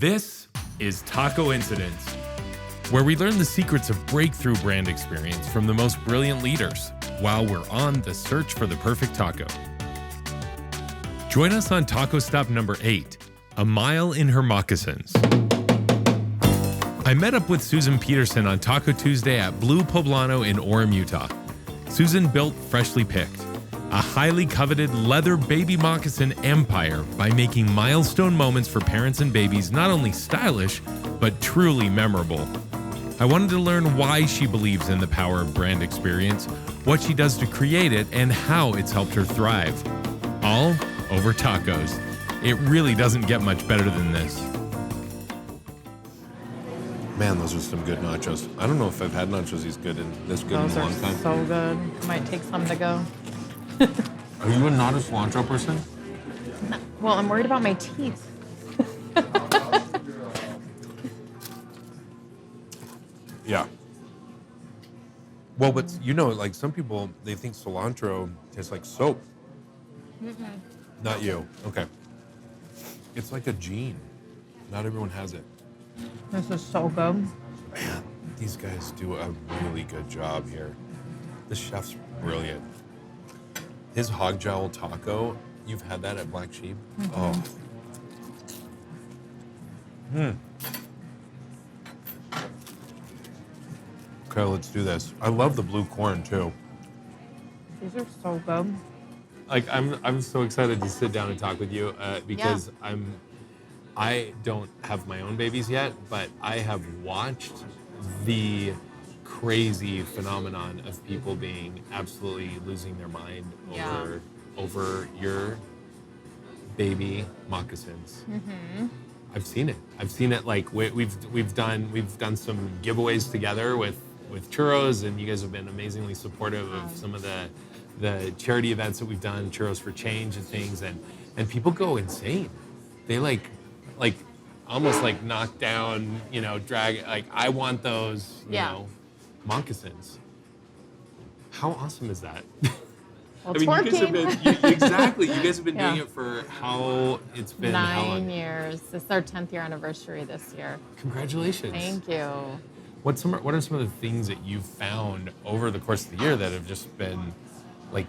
This is Tacoincidence, where we learn the secrets of breakthrough brand experience from the most brilliant leaders while we're on the search for the perfect taco. Join us on taco stop number 8, a mile in her moccasins. I met up with Susan Petersen on Taco Tuesday at Blue Poblano in Orem, Utah. Susan built Freshly Picked, a highly coveted leather baby moccasin empire by making milestone moments for parents and babies not only stylish, but truly memorable. I wanted to learn why she believes in the power of brand experience, what she does to create it, and how it's helped her thrive. All over tacos. It really doesn't get much better than this. Man, those are some good nachos. I don't know if I've had nachos this good in a long time. So good. Might take some to go. Are you not a cilantro person? No. Well, I'm worried about my teeth. Yeah. Well, but like some people, they think cilantro tastes like soap. Mm-hmm. Not you. Okay. It's like a gene. Not everyone has it. This is so good. Man, these guys do a really good job here. The chef's brilliant. His hog jowl taco, you've had that at Black Sheep? Mm-hmm. Oh. Okay, let's do this. I love the blue corn too. These are so good. Like I'm so excited to sit down and talk with you because I don't have my own babies yet, but I have watched the crazy phenomenon of people being absolutely losing their mind over your baby moccasins. Mm-hmm. I've seen it. Like we've done some giveaways together with churros, and you guys have been amazingly supportive of some of the charity events that we've done, Churros for Change and things, and people go insane. They like almost like knock down, drag, like I want those, moccasins. How awesome is that? Well, it's working. You guys have been doing it for how it's been 9 years. This is our 10th year anniversary this year. Congratulations. Thank you. What are some of the things that you've found over the course of the year that have just been like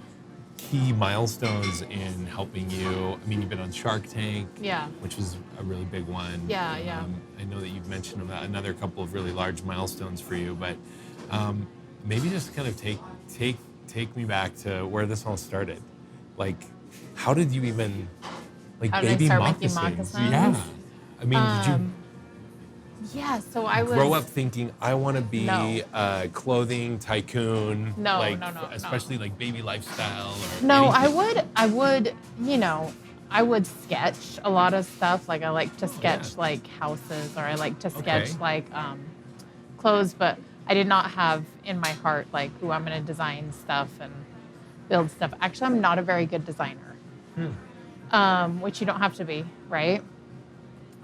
key milestones in helping you? I mean, you've been on Shark Tank, which was a really big one. Yeah. I know that you've mentioned about another couple of really large milestones for you, but maybe just kind of take me back to where this all started. Like, how did you even baby moccasins? Yeah. I mean, did you? Yeah, so I grow up thinking I want to be a clothing tycoon. No. Especially like baby lifestyle. I would sketch a lot of stuff. Like I like to sketch like houses, or I like to sketch like clothes, but I did not have in my heart like, ooh, I'm going to design stuff and build stuff. Actually, I'm not a very good designer, which you don't have to be, right?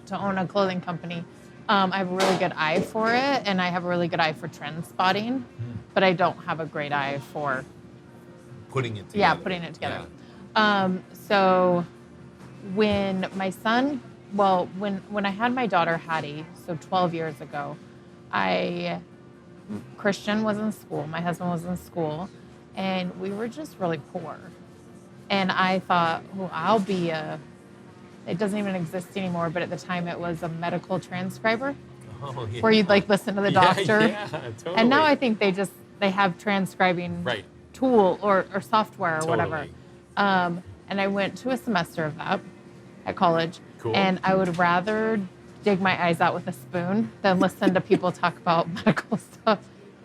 To own a clothing company. I have a really good eye for it, and I have a really good eye for trend spotting, but I don't have a great eye for putting it together. Yeah, putting it together. Yeah. So when my son, when I had my daughter Hattie, so 12 years ago, Christian was in school, my husband was in school, and we were just really poor. And I thought, I'll be it doesn't even exist anymore, but at the time it was a medical transcriber, where you'd like listen to the doctor. Yeah, totally. And now I think they have transcribing tool or software or whatever. And I went to a semester of that at college. Cool. And I would rather dig my eyes out with a spoon than listen to people talk about medical stuff.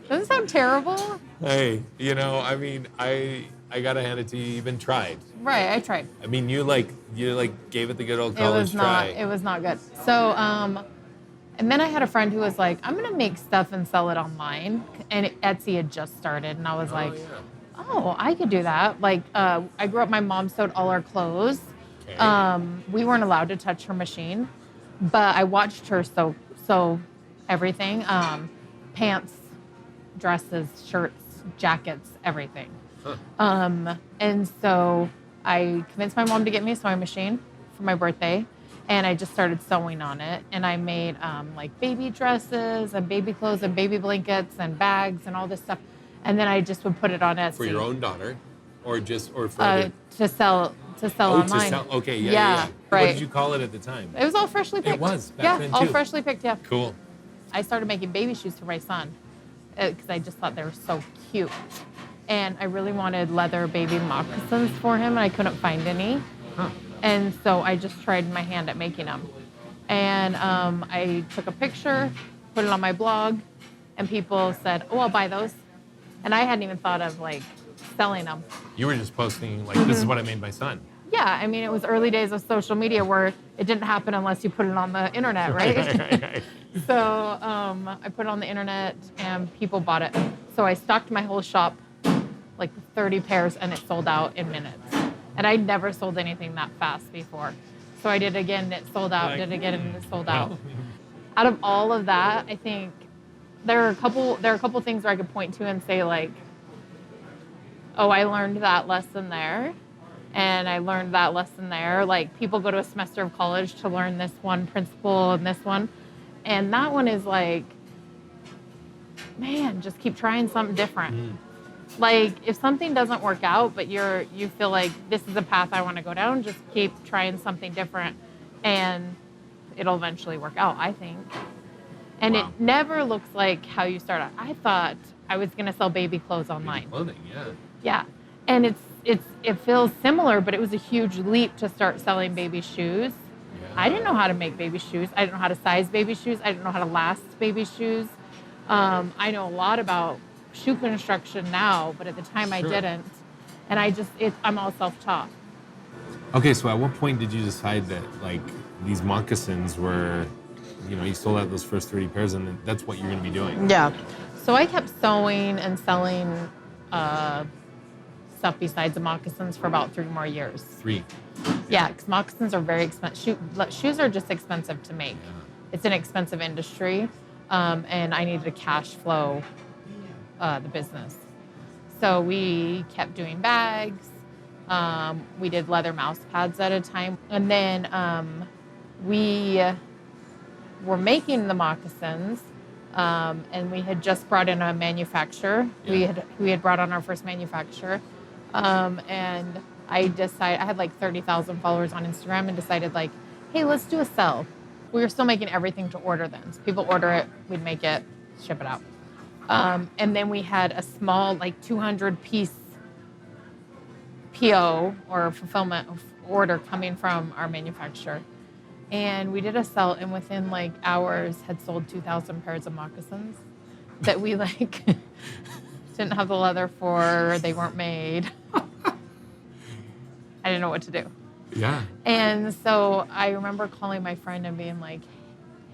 Doesn't it sound terrible? Hey, I mean, I gotta hand it to you. You even tried. Right, I tried. I mean, you gave it the good old college try. It was not good. So, and then I had a friend who was like, I'm gonna make stuff and sell it online. And Etsy had just started, and I was like, I could do that. Like, I grew up, my mom sewed all our clothes. Okay. We weren't allowed to touch her machine, but I watched her sew everything, pants, dresses, shirts, jackets, everything. And so I convinced my mom to get me a sewing machine for my birthday. and I just started sewing on it. And I made like baby dresses and baby clothes and baby blankets and bags and all this stuff. And then I just would put it on Etsy. For your own daughter, or for other? To sell online. To sell. Okay, yeah. Right. What did you call it at the time? It was all freshly picked. It was back then too. All freshly picked. Yeah. Cool. I started making baby shoes for my son because I just thought they were so cute, and I really wanted leather baby moccasins for him, and I couldn't find any. Huh. And so I just tried my hand at making them. And I took a picture, put it on my blog, and people said, "Oh, I'll buy those." And I hadn't even thought of like selling them. You were just posting like, "This is what I made my son." Yeah, I mean, it was early days of social media where it didn't happen unless you put it on the internet, right? Right. So I put it on the internet and people bought it. So I stocked my whole shop, like 30 pairs, and it sold out in minutes. And I'd never sold anything that fast before. So I did it again, and it sold out, did it again, and it sold out. Out of all of that, I think there are a couple things where I could point to and say like, oh, I learned that lesson there. And I learned that lesson there. Like, people go to a semester of college to learn this one principle and this one. And that one is like, man, just keep trying something different. Like, if something doesn't work out, but you feel like this is a path I want to go down, just keep trying something different. And it'll eventually work out, I think. And Wow. it never looks like how you start out. I thought I was going to sell baby clothes online. Baby clothing, yeah. Yeah. And it feels similar, but it was a huge leap to start selling baby shoes. Yeah. I didn't know how to make baby shoes. I didn't know how to size baby shoes. I didn't know how to last baby shoes. I know a lot about shoe construction now, but at the time I didn't. And I'm all self-taught. Okay, so at what point did you decide that like these moccasins were, you sold out those first 30 pairs and then that's what you're going to be doing? Yeah. So I kept sewing and selling stuff besides the moccasins for about 3 more years. 3. Yeah, because moccasins are very expensive. Shoes are just expensive to make. Yeah. It's an expensive industry, and I needed to cash flow the business. So we kept doing bags. We did leather mouse pads at a time. And then we were making the moccasins, and we had just brought in a manufacturer. Yeah. We had brought on our first manufacturer. And I had like 30,000 followers on Instagram and decided like, hey, let's do a sell. We were still making everything to order then. So people order it, we'd make it, ship it out. And then we had a small like 200 piece PO or fulfillment order coming from our manufacturer. And we did a sell and within like hours had sold 2,000 pairs of moccasins that we like didn't have the leather for, they weren't made. I didn't know what to do. Yeah. And so I remember calling my friend and being like,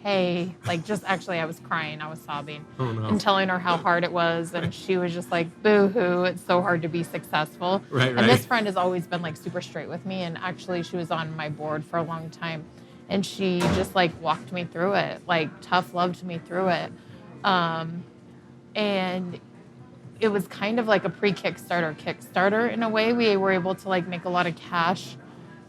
hey, like just actually I was crying, I was sobbing. Oh, no. And telling her how hard it was. And she was just like, boo-hoo, it's so hard to be successful. Right. And this friend has always been like super straight with me. And actually she was on my board for a long time. And she just like walked me through it, like tough loved me through it. And it was kind of like a Kickstarter in a way. We were able to like make a lot of cash,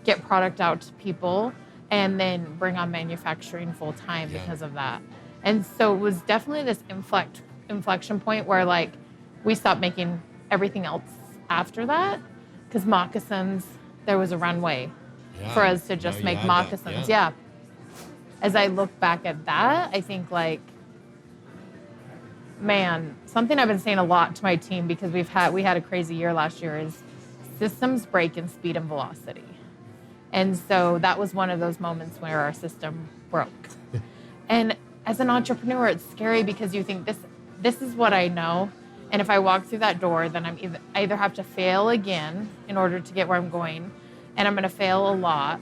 get product out to people, and then bring on manufacturing full time because of that. And so it was definitely this inflection point where like we stopped making everything else after that because moccasins, there was a runway for us to just make moccasins. Yeah. As I look back at that, I think like, man, something I've been saying a lot to my team because we had a crazy year last year is systems break in speed and velocity. And so that was one of those moments where our system broke. And as an entrepreneur, it's scary because you think this is what I know. And if I walk through that door, then I either have to fail again in order to get where I'm going, and I'm going to fail a lot.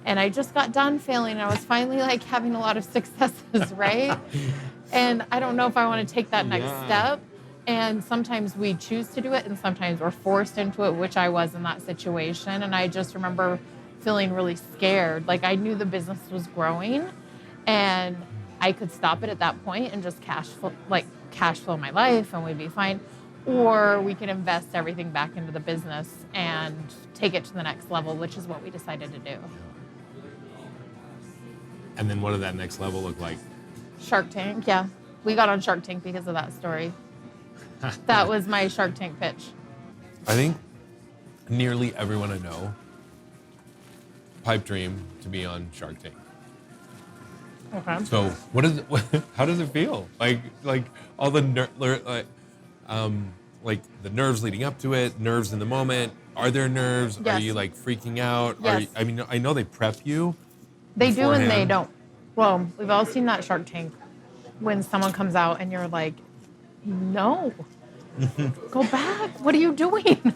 And I just got done failing, and I was finally like having a lot of successes, right? And I don't know if I want to take that next step. And sometimes we choose to do it, and sometimes we're forced into it, which I was in that situation. And I just remember feeling really scared. Like I knew the business was growing, and I could stop it at that point and just cash flow my life, and we'd be fine. Or we could invest everything back into the business and take it to the next level, which is what we decided to do. And then what did that next level look like? Shark Tank, yeah. We got on Shark Tank because of that story. That was my Shark Tank pitch. I think nearly everyone I know pipe dream to be on Shark Tank. Okay. So how does it feel? Like all the like the nerves leading up to it, nerves in the moment. Are there nerves? Yes. Are you like freaking out? Yes. I mean, I know they prep you. They do and they beforehand. don't. Well, we've all seen that Shark Tank when someone comes out and you're like, no, go back. What are you doing?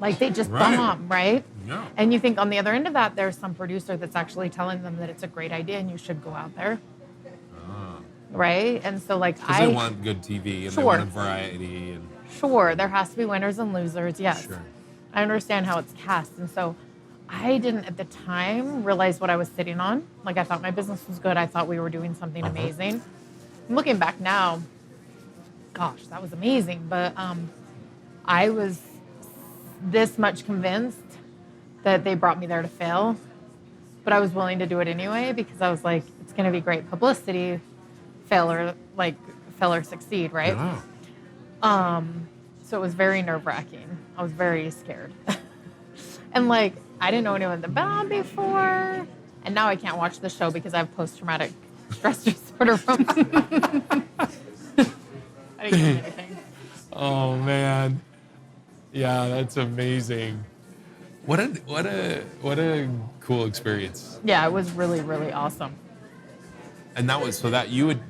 Like they just Right. bomb, right? Yeah. And you think on the other end of that, there's some producer that's actually telling them that it's a great idea and you should go out there. Right? And so like Because they want good TV and they Sure. want a variety. And Sure, there has to be winners and losers, yes. Sure. I understand how it's cast. And so I didn't at the time realize what I was sitting on. Like I thought my business was good. I thought we were doing something amazing. Looking back now, gosh, that was amazing. But I was this much convinced that they brought me there to fail. But I was willing to do it anyway because I was like, it's going to be great publicity, fail or succeed, right? Yeah. So it was very nerve-wracking. I was very scared. And like, I didn't know anyone that been on before. And now I can't watch the show because I have post-traumatic stress disorder from I didn't get anything. Oh man. Yeah, that's amazing. What a cool experience. Yeah, it was really, really awesome. And that was so that you'd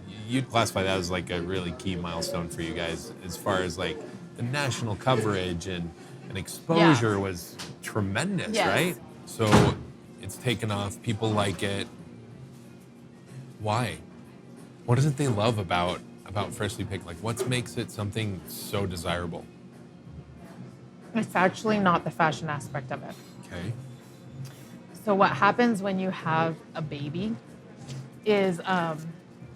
classify that as like a really key milestone for you guys as far as like the national coverage and exposure was tremendous, Yes. right? So it's taken off. People like it. Why? What doesn't they love about Freshly Picked? Like what makes it something so desirable? It's actually not the fashion aspect of it. Okay. So what happens when you have a baby is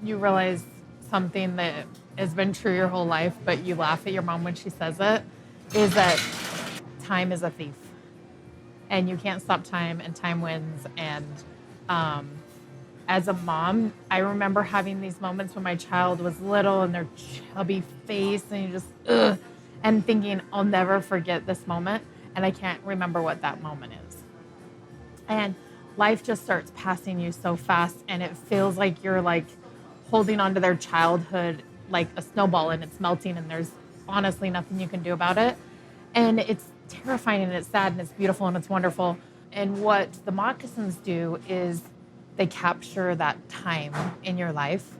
you realize something that has been true your whole life, but you laugh at your mom when she says it, is that time is a thief. And you can't stop time, and time wins. And as a mom, I remember having these moments when my child was little and their chubby face, and you just, ugh, and thinking, I'll never forget this moment. And I can't remember what that moment is. And life just starts passing you so fast, and it feels like you're like holding onto their childhood like a snowball, and it's melting, and there's honestly nothing you can do about it. And it's terrifying, and it's sad, and it's beautiful, and it's wonderful. And what the moccasins do is they capture that time in your life.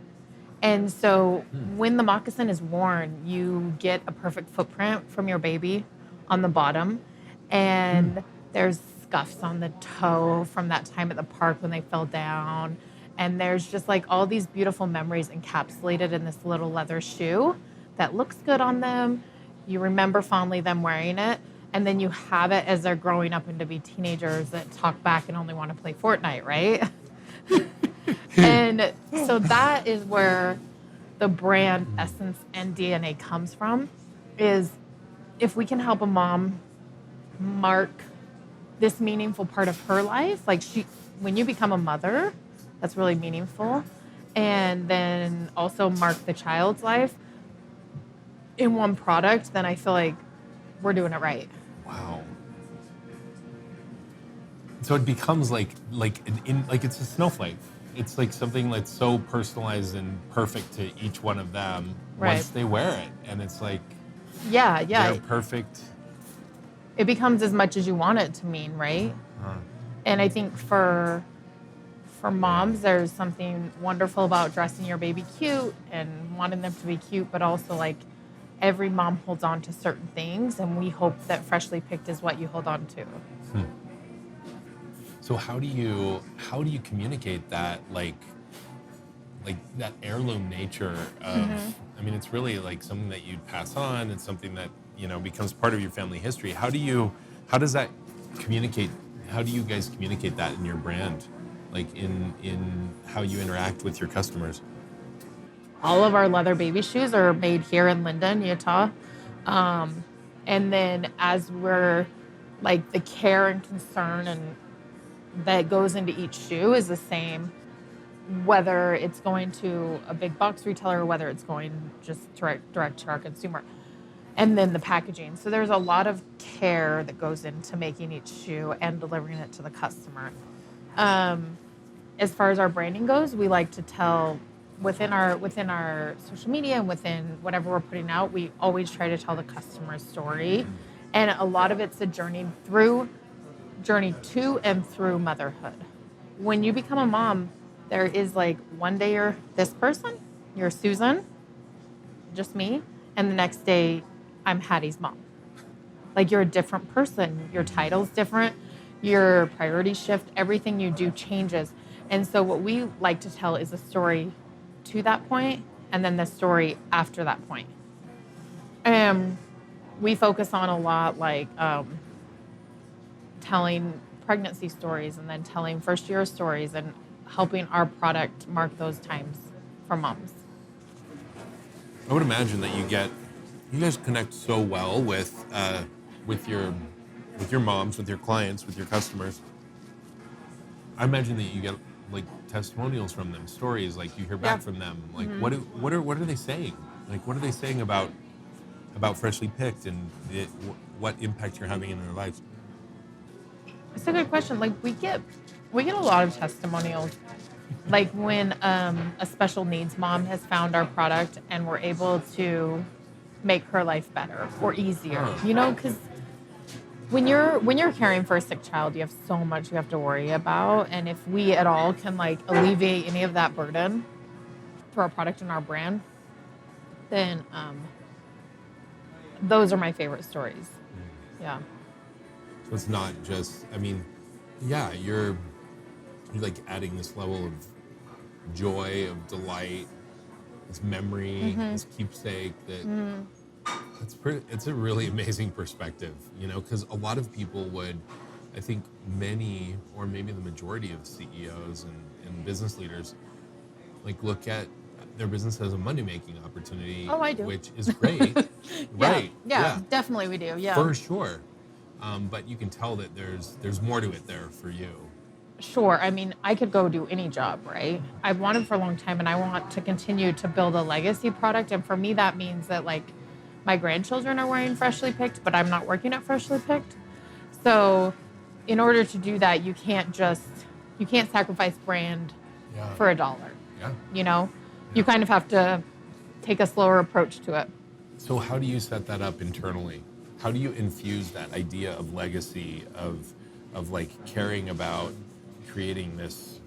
And so when the moccasin is worn, you get a perfect footprint from your baby on the bottom. And there's scuffs on the toe from that time at the park when they fell down. And there's just like all these beautiful memories encapsulated in this little leather shoe that looks good on them. You remember fondly them wearing it. And then you have it as they're growing up into be teenagers that talk back and only want to play Fortnite, right? And so that is where the brand essence and DNA comes from, is if we can help a mom mark this meaningful part of her life, like when you become a mother, that's really meaningful. And then also mark the child's life in one product, then I feel like we're doing it right. Wow. So it becomes like it's a snowflake. It's like something that's so personalized and perfect to each one of them once they wear it, and it's like yeah, they're perfect. It becomes as much as you want it to mean, right? And I think for moms, there's something wonderful about dressing your baby cute and wanting them to be cute, but also like every mom holds on to certain things, and we hope that Freshly Picked is what you hold on to. So how do you communicate that like that heirloom nature of I mean it's really like something that you'd pass on, it's something that becomes part of your family history. How does that communicate? How do you guys communicate that in your brand, like in how you interact with your customers? All of our leather baby shoes are made here in Linden, Utah. And then as we're like the care and concern and that goes into each shoe is the same whether it's going to a big box retailer or whether it's going just direct to our consumer. And then the packaging. So there's a lot of care that goes into making each shoe and delivering it to the customer. As far as our branding goes, we like to tell within our social media and within whatever we're putting out, we always try to tell the customer's story. And a lot of it's a journey to and through motherhood. When you become a mom, there is like one day you're this person, you're Susan, just me, and the next day I'm Hattie's mom. Like you're a different person. Your title's different. Your priorities shift. Everything you do changes. And so what we like to tell is a story to that point and then the story after that point. And we focus on a lot like telling pregnancy stories and then telling first year stories and helping our product mark those times for moms. I would imagine that you guys connect so well with your moms, with your clients, with your customers. I imagine that you get like testimonials from them, stories, like you hear back from them. Like what are they saying? Like what are they saying about Freshly Picked and what impact you're having in their lives? It's a good question. Like we get a lot of testimonials. Like when a special needs mom has found our product and we're able to make her life better or easier, you know, because when you're caring for a sick child, you have so much you have to worry about. And if we at all can like alleviate any of that burden for our product and our brand, then those are my favorite stories. Yeah. So it's not just, I mean, yeah, you're like adding this level of joy, of delight, this memory, this keepsake that it's a really amazing perspective, you know, because a lot of people would, I think many, or maybe the majority of CEOs and business leaders, like look at their business as a money-making opportunity. Oh, I do. Which is great. Right. Yeah, definitely we do. Yeah. For sure. But you can tell that there's more to it there for you. Sure. I mean, I could go do any job, right? I've wanted for a long time and I want to continue to build a legacy product. And for me, that means that like my grandchildren are wearing Freshly Picked, but I'm not working at Freshly Picked. So in order to do that, you can't sacrifice brand for $1. Yeah. You know, you kind of have to take a slower approach to it. So how do you set that up internally? How do you infuse that idea of legacy, of like caring about creating this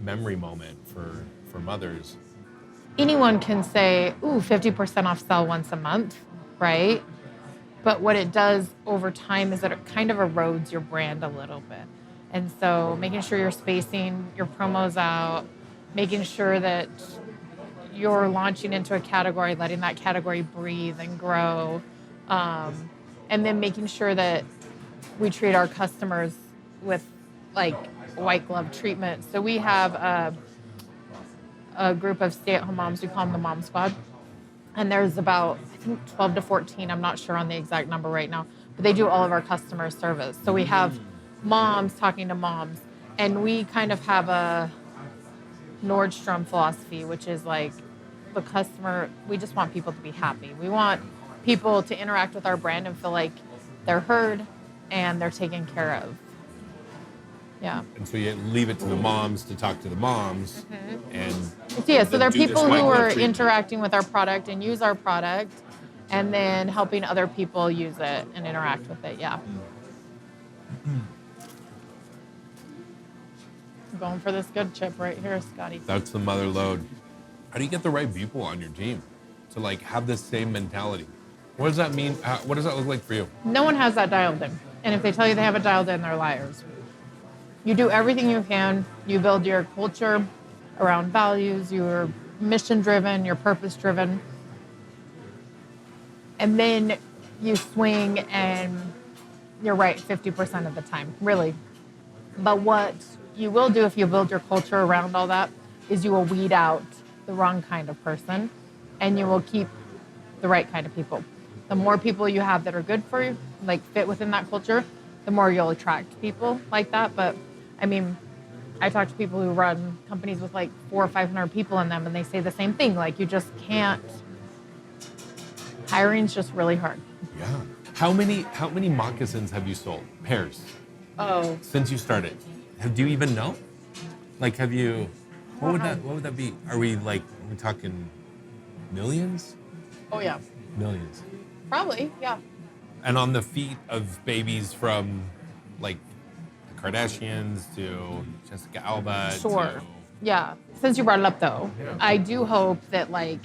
memory moment for mothers? Anyone can say, ooh, 50% off sale once a month, right? But what it does over time is that it kind of erodes your brand a little bit. And so making sure you're spacing your promos out, making sure that you're launching into a category, letting that category breathe and grow, and then making sure that we treat our customers with like white glove treatment. So we have a group of stay-at-home moms. We call them the Mom Squad. And there's about, I think, 12 to 14. I'm not sure on the exact number right now. But they do all of our customer service. So we have moms talking to moms. And we kind of have a Nordstrom philosophy, which is like the customer, we just want people to be happy. We want people to interact with our brand and feel like they're heard and they're taken care of. Yeah. And so you leave it to the moms to talk to the moms. And so there are people who are interacting with our product and use our product and then helping other people use it and interact with it. Yeah. I'm going for this good chip right here, Scotty. That's the mother load. How do you get the right people on your team to like have this same mentality? What does that mean? What does that look like for you? No one has that dialed in. And if they tell you they have it dialed in, they're liars. You do everything you can. You build your culture around values. You're mission-driven. You're purpose-driven. And then you swing and you're right 50% of the time, really. But what you will do if you build your culture around all that is you will weed out the wrong kind of person and you will keep the right kind of people. The more people you have that are good for you, like fit within that culture, the more you'll attract people like that. But I mean, I talk to people who run companies with like 400 or 500 people in them, and they say the same thing. Like, you just can't. Hiring's just really hard. Yeah. How many moccasins have you sold? Pairs. Oh. Since you started. Do you even know? Like, have you? What would that be? Are we talking millions? Oh yeah. Millions. Probably, yeah. And on the feet of babies from like the Kardashians to Jessica Alba. Sure. Yeah. Since you brought it up though, I do hope that like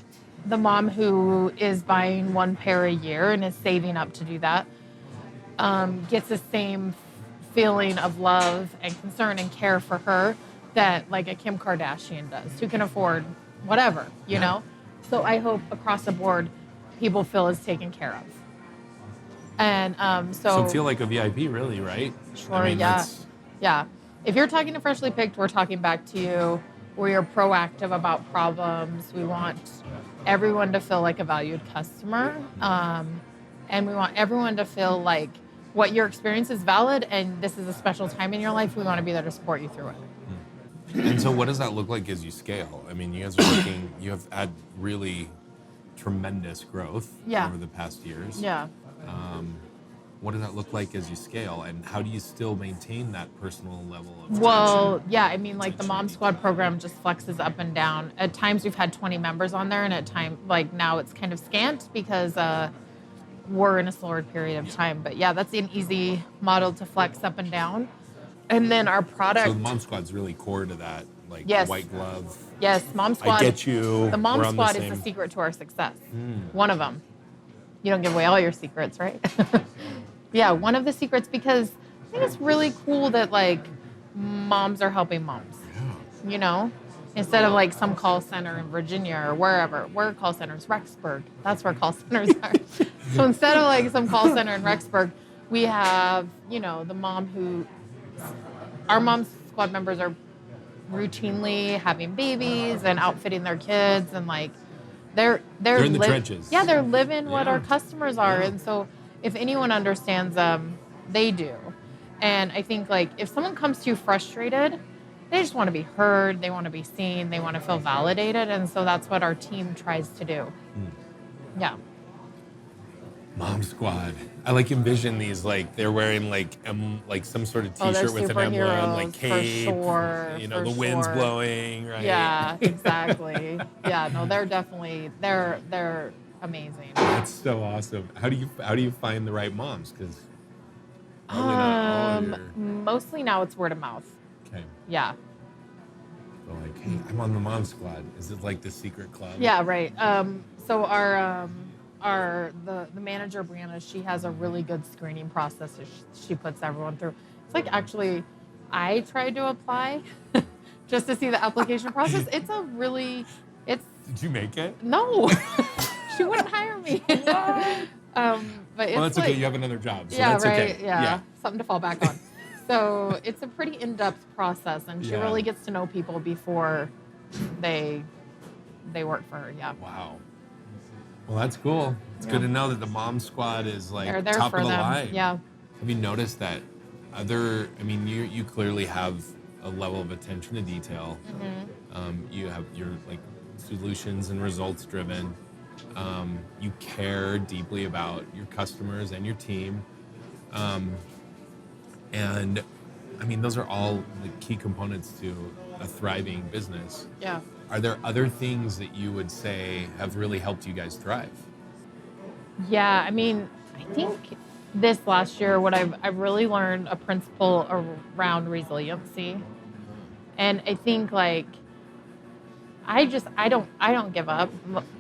the mom who is buying one pair a year and is saving up to do that gets the same feeling of love and concern and care for her that like a Kim Kardashian does, who can afford whatever, you know? So I hope across the board people feel is taken care of. And so feel like a VIP, really, right? Sure, I mean, yeah. If you're talking to Freshly Picked, we're talking back to you. We are proactive about problems. We want everyone to feel like a valued customer. And we want everyone to feel like what your experience is valid and this is a special time in your life. We want to be there to support you through it. And so what does that look like as you scale? I mean, you guys are you have had really tremendous growth over the past years. Yeah. What does that look like as you scale, and how do you still maintain that personal level of I mean, like the Mom Squad program just flexes up and down. At times we've had 20 members on there, and at times, like now it's kind of scant because we're in a slower period of time. But yeah, that's an easy model to flex up and down. And then our product. So the Mom Squad's really core to that, like white glove. Yes, Mom Squad. I get you. The Mom Squad is the secret to our success. One of them. You don't give away all your secrets, right? Yeah, one of the secrets, because I think it's really cool that like moms are helping moms. Yeah. You know? Instead of like some call center in Virginia or wherever. Where are call centers? Rexburg. That's where call centers are. So instead of like some call center in Rexburg, we have, you know, the mom who, our Mom Squad members are routinely having babies and outfitting their kids, and like they're in the trenches. Yeah, they're living what our customers are. And so if anyone understands them, they do. And I think like if someone comes to you frustrated, they just want to be heard, they want to be seen, they want to feel validated. And so that's what our team tries to do. Yeah. Mom Squad. I like envision these, like they're wearing like some sort of t-shirt with an emblem, like cape. For sure. You know, the wind's blowing, right? Yeah, exactly. Yeah, no, they're definitely they're amazing. That's so awesome. How do you find the right moms? Because mostly now it's word of mouth. Okay. Yeah. So like, hey, I'm on the Mom Squad. Is it like the secret club? Yeah, right. So the manager Brianna, she has a really good screening process that she puts everyone through. It's like actually, I tried to apply just to see the application process. Did you make it? No. She wouldn't hire me. But it's that's okay. You have another job, so yeah, that's right. okay. Yeah, something to fall back on. So it's a pretty in-depth process, and she really gets to know people before they work for her. Yeah. Wow. Well, that's cool. It's good to know that the Mom Squad is like they're there top for of the them. line. Yeah. Have you noticed that you clearly have a level of attention to detail. You're like solutions and results driven. You care deeply about your customers and your team. And I mean, those are all the key components to a thriving business. Yeah. Are there other things that you would say have really helped you guys thrive? Yeah, I mean, I think this last year, what I've really learned a principle around resiliency. And I think like, I don't give up,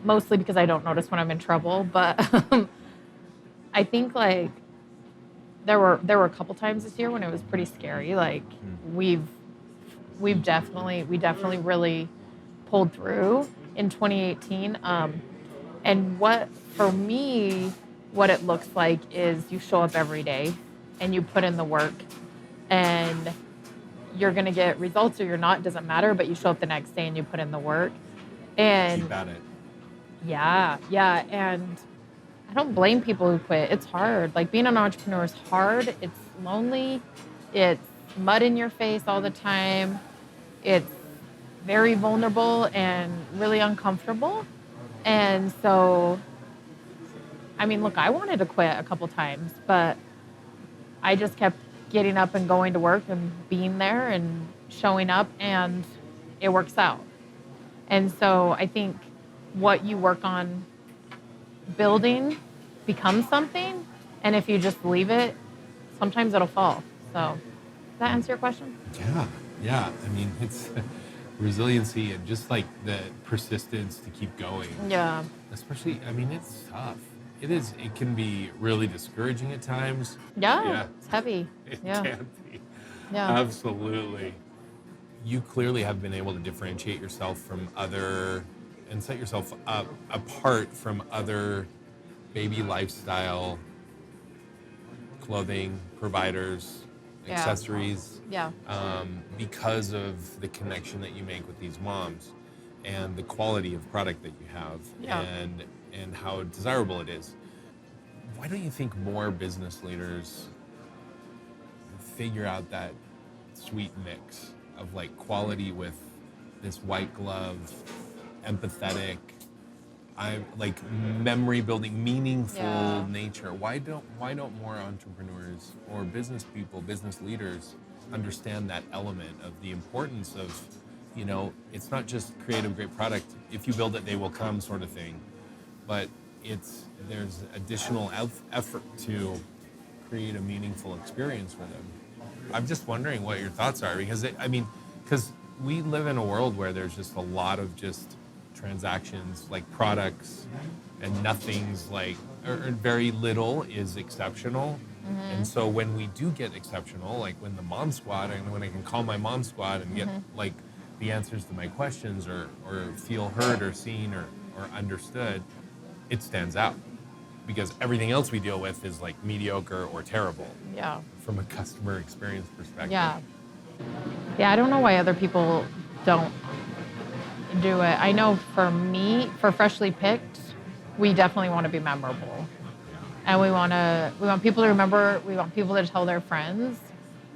mostly because I don't notice when I'm in trouble. But I think like there were a couple times this year when it was pretty scary. Like we definitely really pulled through in 2018. And for me, what it looks like is you show up every day and you put in the work, and you're going to get results or you're not, doesn't matter, but you show up the next day and you put in the work. And keep at it. Yeah. And I don't blame people who quit. It's hard. Like being an entrepreneur is hard. It's lonely. It's mud in your face all the time. it's very vulnerable and really uncomfortable. And so, I mean, look, I wanted to quit a couple times, but I just kept getting up and going to work and being there and showing up, and it works out. And so I think what you work on building becomes something, and if you just leave it, sometimes it'll fall. So, does that answer your question? Yeah. I mean, it's resiliency and just like the persistence to keep going. Yeah. Especially, I mean, it's tough. It is. It can be really discouraging at times. Yeah. It's heavy. It Yeah. can be. Yeah. Absolutely. You clearly have been able to differentiate yourself from other and set yourself up apart from other baby lifestyle clothing providers, Yeah. accessories, Yeah. because of the connection that you make with these moms and the quality of product that you have, Yeah. and how desirable it is. Why don't you think more business leaders figure out that sweet mix of like quality with this white glove, empathetic, I'm like memory building, meaningful Yeah. nature? Why don't more entrepreneurs or business people, business leaders understand that element of the importance of, it's not just create a great product. If you build it, they will come sort of thing, but there's additional effort to create a meaningful experience for them. I'm just wondering what your thoughts are, because we live in a world where there's just a lot of just transactions, like products, and nothing's like, or very little is exceptional. And so when we do get exceptional, like when the mom squad, and when I can call my mom squad and get like the answers to my questions, or feel heard or seen or understood, it stands out, because everything else we deal with is like mediocre or terrible. Yeah. From a customer experience perspective. Yeah. Yeah, I don't know why other people don't do it. I know for me, for Freshly Picked, we definitely want to be memorable. And we want people to remember, we want people to tell their friends.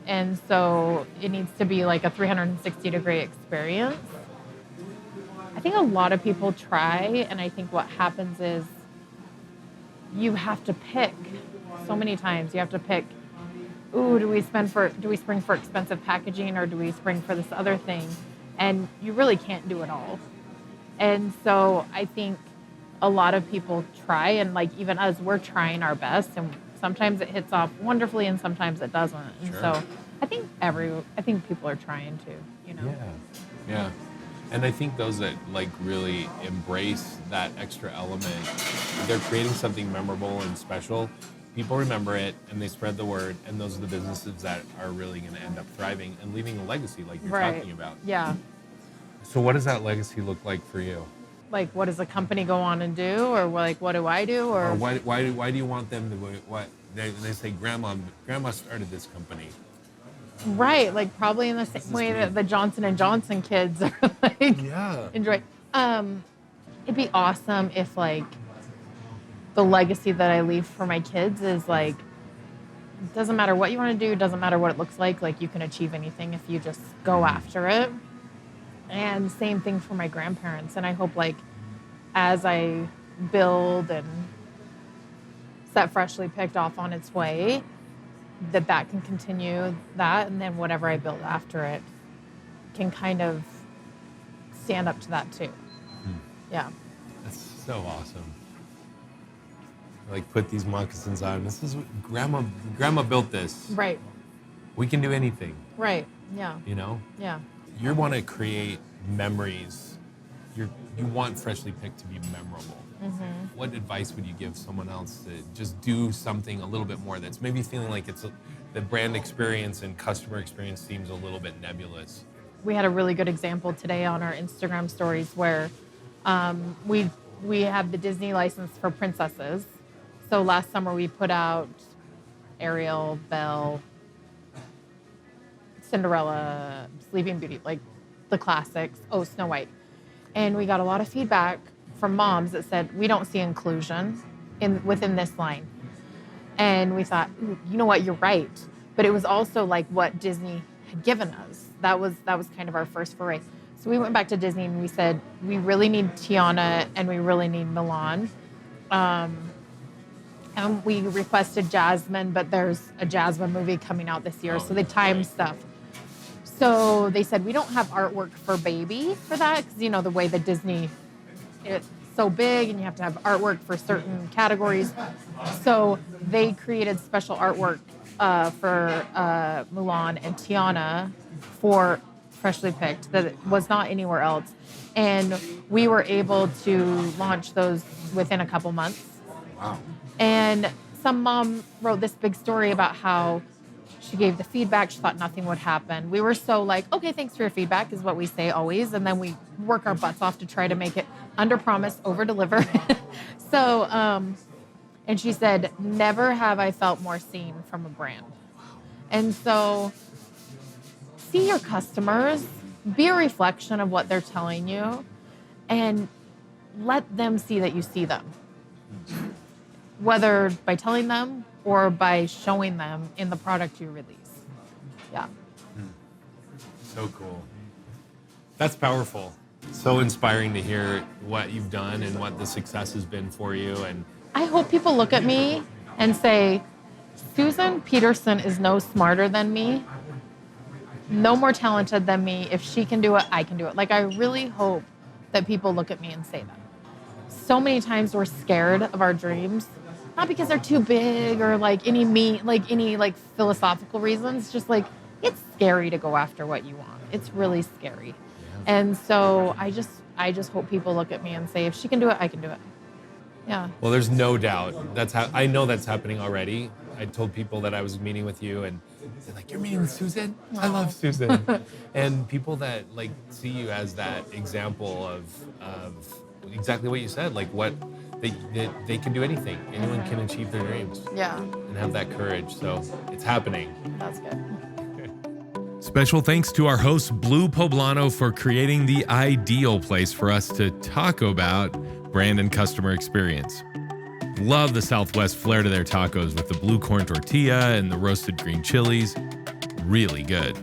And so it needs to be like a 360-degree experience. I think a lot of people try, and I think what happens is you have to pick so many times. You have to pick, do we spring for expensive packaging, or do we spring for this other thing? And you really can't do it all. And so I think a lot of people try, and like even us, we're trying our best, and sometimes it hits off wonderfully and sometimes it doesn't. And Sure. so I think people are trying to, Yeah. And I think those that like really embrace that extra element, they're creating something memorable and special. People remember it and they spread the word, and those are the businesses that are really going to end up thriving and leaving a legacy like you're talking about. Yeah. So what does that legacy look like for you? Like, what does the company go on and do, or like, what do I do, or why do you want them to? What they say, grandma started this company. Right, like probably in the same way that the Johnson & Johnson kids are like, enjoy. It'd be awesome if like the legacy that I leave for my kids is like, it doesn't matter what you want to do, doesn't matter what it looks like you can achieve anything if you just go after it. And same thing for my grandparents. And I hope like as I build and set Freshly Picked off on its way, that can continue that, and then whatever I build after it can kind of stand up to that too. Yeah. That's so awesome. Like, put these moccasins on. This is what grandma built this. Right. We can do anything. Right. Yeah. Yeah. You want to create memories. You want Freshly Picked to be memorable. Mm-hmm. What advice would you give someone else to just do something a little bit more that's maybe feeling like the brand experience and customer experience seems a little bit nebulous? We had a really good example today on our Instagram stories where we have the Disney license for princesses. So last summer we put out Ariel, Belle, Cinderella, Sleeping Beauty, like the classics, Snow White. And we got a lot of feedback from moms that said, we don't see inclusion within this line. And we thought, you know what, you're right. But it was also like what Disney had given us. that was kind of our first foray. So we went back to Disney and we said, we really need Tiana and we really need Milan. And we requested Jasmine, but there's a Jasmine movie coming out this year, so they timed stuff. So they said, we don't have artwork for baby for that, because, you know, the way that Disney, it's so big and you have to have artwork for certain categories. So they created special artwork for Mulan and Tiana for Freshly Picked that was not anywhere else. And we were able to launch those within a couple months. Wow. And some mom wrote this big story about how she gave the feedback. She thought nothing would happen. We were so like, okay, thanks for your feedback is what we say always. And then we work our butts off to try to make it under promise, over deliver. So, and she said, never have I felt more seen from a brand. And so see your customers, be a reflection of what they're telling you, and let them see that you see them. Whether by telling them or by showing them in the product you release. Yeah. So cool. That's powerful. So inspiring to hear what you've done and what the success has been for you. And I hope people look at me and say, Susan Petersen is no smarter than me, no more talented than me. If she can do it, I can do it. Like, I really hope that people look at me and say that. So many times we're scared of our dreams, not because they're too big or like any philosophical reasons, just like it's scary to go after what you want. It's really scary. Yeah. And so I just hope people look at me and say, if she can do it, I can do it. Yeah. Well, there's no doubt. I know that's happening already. I told people that I was meeting with you and they're like, you're meeting with Susan? I love Susan. And people that like see you as that example of exactly what you said, like what they can do anything. Anyone can achieve their dreams. Yeah. And have that courage. So it's happening. That's good. Special thanks to our host, Blue Poblano, for creating the ideal place for us to talk about brand and customer experience. Love the Southwest flair to their tacos with the blue corn tortilla and the roasted green chilies. Really good.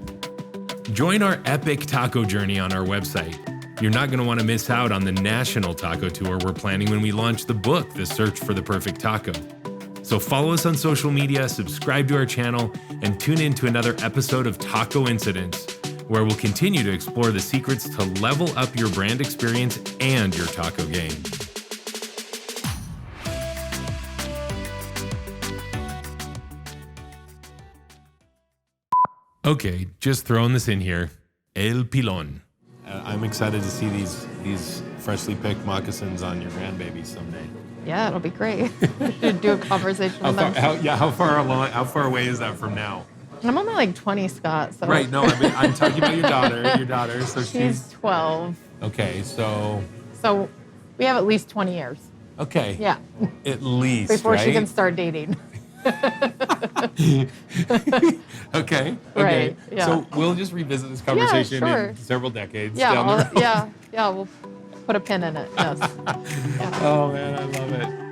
Join our epic taco journey on our website. You're not going to want to miss out on the national taco tour we're planning when we launch the book, The Search for the Perfect Taco. So follow us on social media, subscribe to our channel, and tune in to another episode of Tacoincidence, where we'll continue to explore the secrets to level up your brand experience and your taco game. Okay, just throwing this in here. El Pilon. I'm excited to see these freshly picked moccasins on your grandbaby someday. Yeah, it'll be great. We should do a conversation with them. How far away is that from now? I'm only like 20, Scott. So. Right, no, I'm talking about your daughter. So she's 12. Okay, so we have at least 20 years. Okay. Yeah. At least, before she can start dating. Okay. Right. Yeah. So we'll just revisit this conversation in several decades down the road. Yeah, we'll put a pin in it. Yes. Yeah. Oh man, I love it.